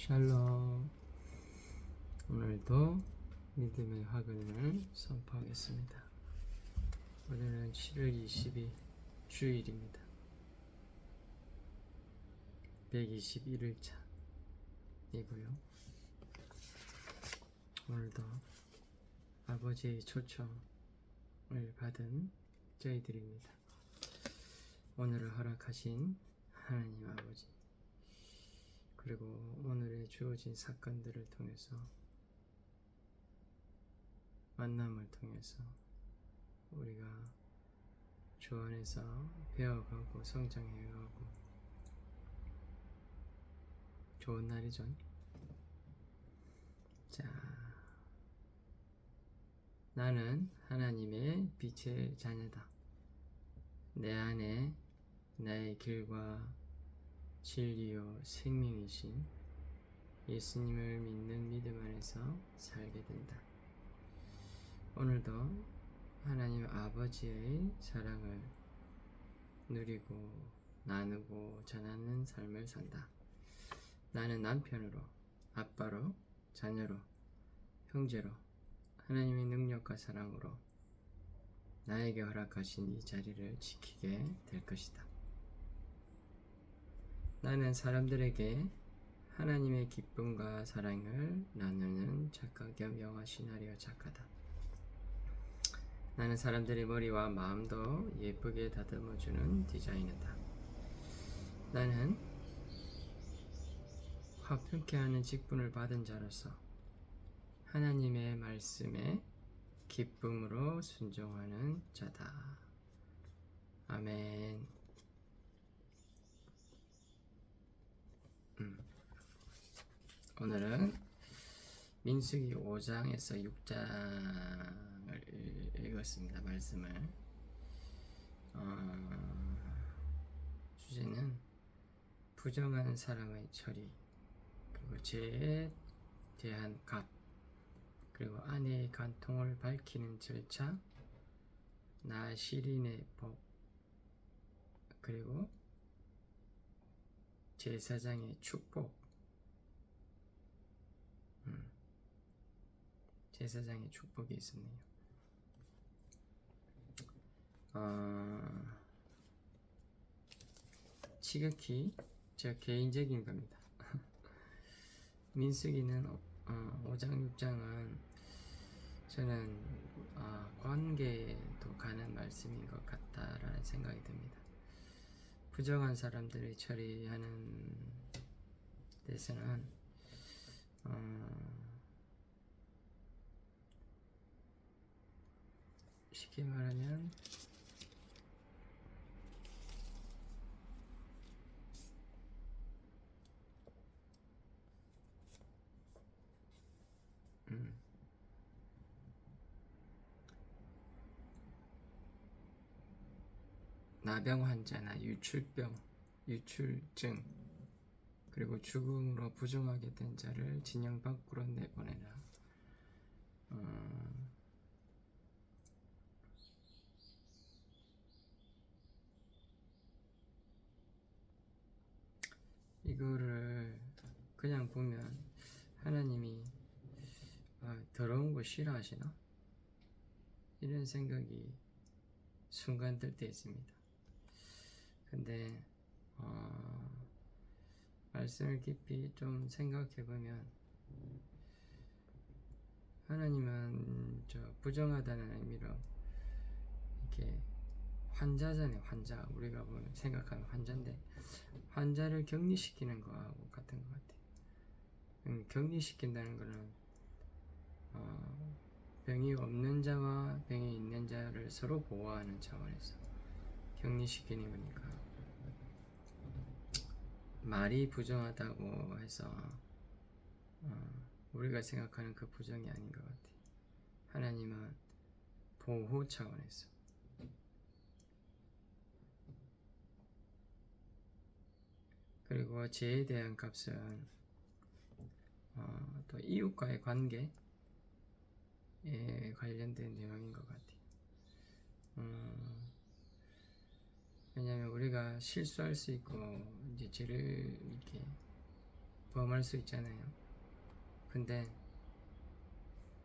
샬롬. 오늘도 믿음의 화근을 선포하겠습니다. 오늘은 7월 20일 주일입니다. 121일차이고요. 오늘도 아버지의 초청을 받은 저희들입니다. 오늘을 허락하신 하나님 아버지, 그리고 오늘의 주어진 사건들을 통해서, 만남을 통해서 우리가 주 안에서 배워가고 성장해가고 좋은 날이죠. 자, 나는 하나님의 빛의 자녀다. 내 안에 나의 길과 진리요 생명이신 예수님을 믿는 믿음 안에서 살게 된다. 오늘도 하나님 아버지의 사랑을 누리고 나누고 전하는 삶을 산다. 나는 남편으로, 아빠로, 자녀로, 형제로 하나님의 능력과 사랑으로 나에게 허락하신 이 자리를 지키게 될 것이다. 나는 사람들에게 하나님의 기쁨과 사랑을 나누는 작가 겸 영화 시나리오 작가다. 나는 사람들의 머리와 마음도 예쁘게 다듬어주는 디자이너다. 나는 화평케 하는 직분을 받은 자로서 하나님의 말씀에 기쁨으로 순종하는 자다. 아멘. 오늘은 민수기 5장에서 6장을 읽었습니다. 말씀을. 주제는 부정한 사람의 처리, 그리고 죄에 대한 값, 그리고 아내의 간통을 밝히는 절차, 나시린의 법, 그리고 제사장의 축복. 제사장의 축복이 있었네요. 지극히 제 개인적인 겁니다. 민수기는 5장 6장은 저는 관계도 가는 말씀인 것 같다라는 생각이 듭니다. 부정한 사람들을 처리하는 데서는 쉽게 말하면 나병 환자나 유출증, 그리고 죽음으로 부정하게 된 자를 진영 밖으로 내보내라. 이거를 그냥 보면 하나님이 더러운 거 싫어하시나? 이런 생각이 순간 들 때 있습니다. 근데 말씀을 깊이 좀 생각해보면 하나님은 부정하다는 의미로 이렇게 환자잖아요. 환자, 우리가 보면 생각하는 환자인데 환자를 격리시키는 거하고 같은 것 같아요. 격리시킨다는 거는 병이 없는 자와 병이 있는 자를 서로 보호하는 차원에서 격리시키는 거니까 말이 부정하다고 해서 우리가 생각하는 그 부정이 아닌 것 같아요. 하나님은 보호 차원에서 그리고 죄에 대한 값은 또 이웃과의 관계에 관련된 내용인 것 같아요. 왜냐하면 우리가 실수할 수 있고 이제 죄를 이렇게 범할 수 있잖아요. 근데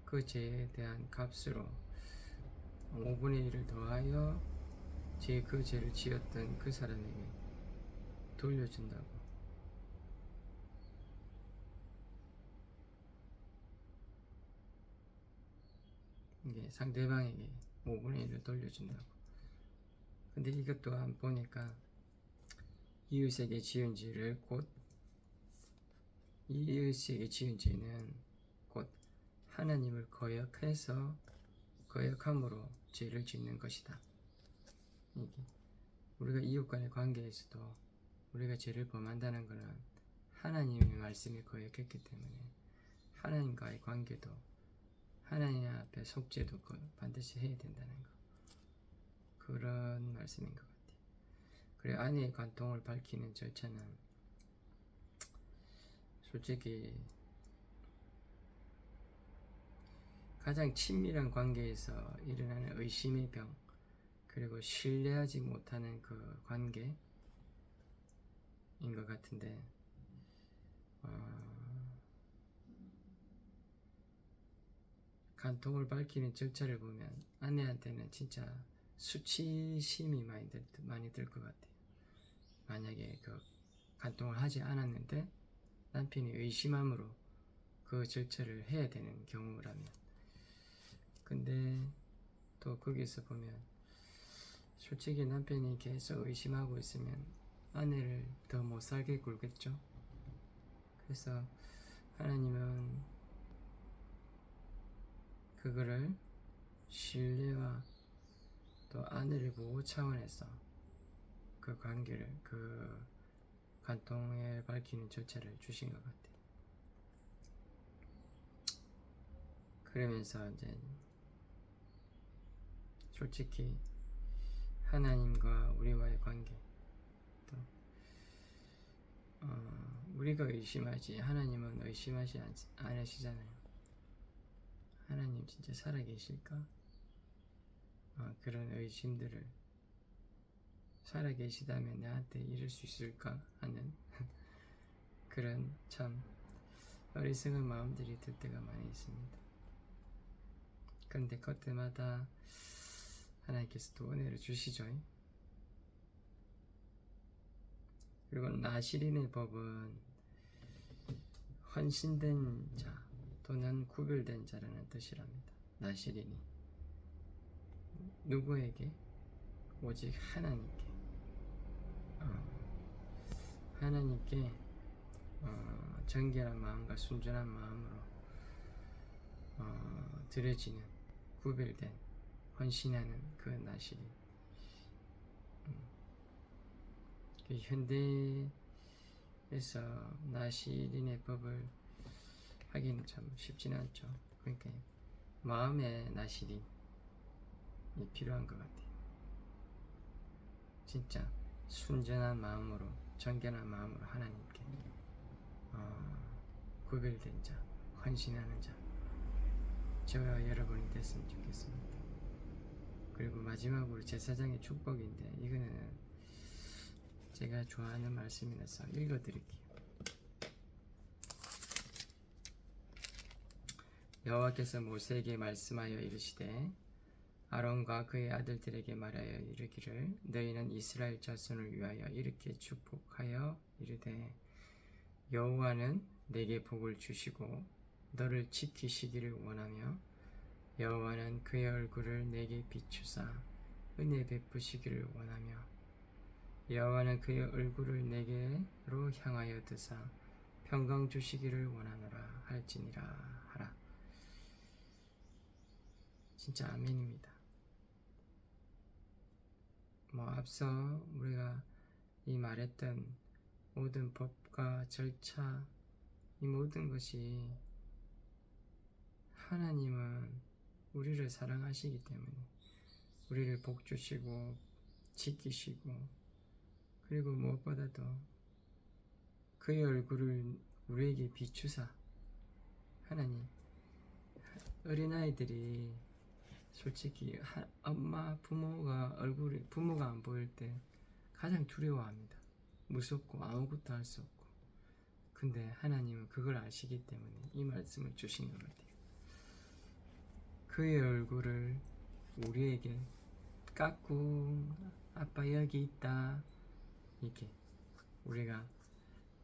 그 죄에 대한 값으로 5분의 1을 더하여 그 죄를 지었던 그 사람에게 돌려준다고. 이게 상대방에게 5분의 1을 돌려준다고. 근데 이것 또한 보니까 이웃에게 지은 죄를 이웃에게 지은 죄는 곧 하나님을 거역함으로 죄를 짓는 것이다. 이게 우리가 이웃 간의 관계에서도 우리가 죄를 범한다는 것은 하나님의 말씀에 거역했기 때문에 하나님과의 관계도 하나님 앞에 속죄도 반드시 해야 된다는 거. 그런 말씀인 것 같아요. 그래, 아내의 관통을 밝히는 절차는 솔직히 가장 친밀한 관계에서 일어나는 의심의 병, 그리고 신뢰하지 못하는 그 관계인 것 같은데, 간통을 밝히는 절차를 보면 아내한테는 진짜 수치심이 많이 들 것 같아요. 만약에 그 간통을 하지 않았는데 남편이 의심함으로 그 절차를 해야 되는 경우라면, 근데 또 거기서 보면 솔직히 남편이 계속 의심하고 있으면 아내를 더 못살게 굴겠죠. 그래서 하나님은 그거를 신뢰와 또 아내를 보호 차원에서 그 관계를, 그 간통에 밝히는 절차를 주신 것 같아요. 그러면서 이제 솔직히 하나님과 우리와의 관계, 또 우리가 의심하지 하나님은 의심하지 않으시잖아요. 하나님 진짜 살아계실까? 그런 의심들을, 살아계시다면 나한테 이럴 수 있을까 하는 그런 참 어리석은 마음들이 들 때가 많이 있습니다. 그런데 그때마다 하나님께서 또 은혜를 주시죠. 그리고 나시린의 법은 헌신된 자 또는 구별된 자라는 뜻이랍니다. 나시린이 누구에게? 오직 하나님께 정결한 마음과 순전한 마음으로 드려지는, 구별된, 헌신하는 그 나시린. 그 현대에서 나시린의 법을 하기는 참 쉽지는 않죠. 그러니까 마음의 나시린이 필요한 것 같아요. 진짜 순전한 마음으로, 정결한 마음으로 하나님께 구별된 자, 헌신하는 자, 저와 여러분이 됐으면 좋겠습니다. 그리고 마지막으로 제사장의 축복인데, 이거는 제가 좋아하는 말씀이라서 읽어드릴게요. 여호와께서 모세에게 말씀하여 이르시되 아론과 그의 아들들에게 말하여 이르기를, 너희는 이스라엘 자손을 위하여 이렇게 축복하여 이르되, 여호와는 내게 복을 주시고 너를 지키시기를 원하며, 여호와는 그의 얼굴을 내게 비추사 은혜 베푸시기를 원하며, 여호와는 그의 얼굴을 내게로 향하여 드사 평강 주시기를 원하노라 할지니라 하라. 진짜 아멘입니다. 앞서 우리가 이 말했던 모든 법과 절차, 이 모든 것이 하나님은 우리를 사랑하시기 때문에 우리를 복주시고 지키시고, 그리고 무엇보다도 그의 얼굴을 우리에게 비추사, 하나님, 어린아이들이 솔직히 부모가 안 보일 때 가장 두려워합니다. 무섭고 아무것도 할 수 없고. 근데 하나님은 그걸 아시기 때문에 이 말씀을 주신 것 같아요. 그의 얼굴을 우리에게 깎고 아빠 여기 있다 이렇게 우리가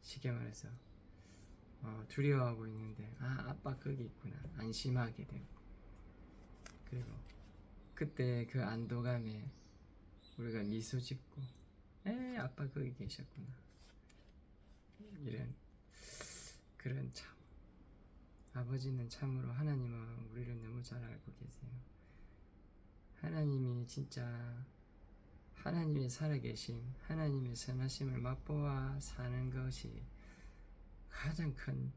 쉽게 말해서 두려워하고 있는데 아빠 거기 있구나 안심하게 되고, 그리고 그때 그 안도감에 우리가 미소 짓고 아빠 거기 계셨구나 이런 그런 참 아버지는 참으로 하나님은 우리를 너무 잘 알고 계세요. 하나님이 진짜 하나님의 살아계심, 하나님의 선하심을 맛보아 사는 것이 가장 큰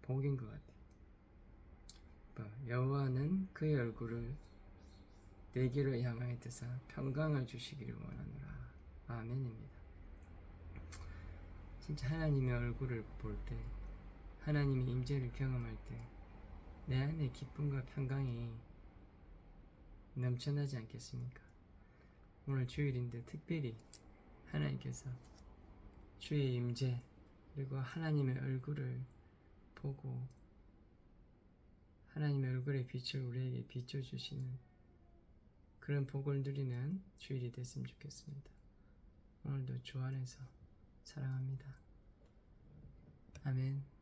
복인 것 같아요. 여호와는 그의 얼굴을 내게로 향하여 드사 평강을 주시기를 원하노라. 아멘입니다. 진짜 하나님의 얼굴을 볼 때, 하나님의 임재를 경험할 때 내 안에 기쁨과 평강이 넘쳐나지 않겠습니까? 오늘 주일인데 특별히 하나님께서 주의 임재 그리고 하나님의 얼굴을 보고 하나님의 얼굴의 빛을 우리에게 비춰주시는 그런 복을 누리는 주일이 됐으면 좋겠습니다. 오늘도 주 안에서 사랑합니다. 아멘.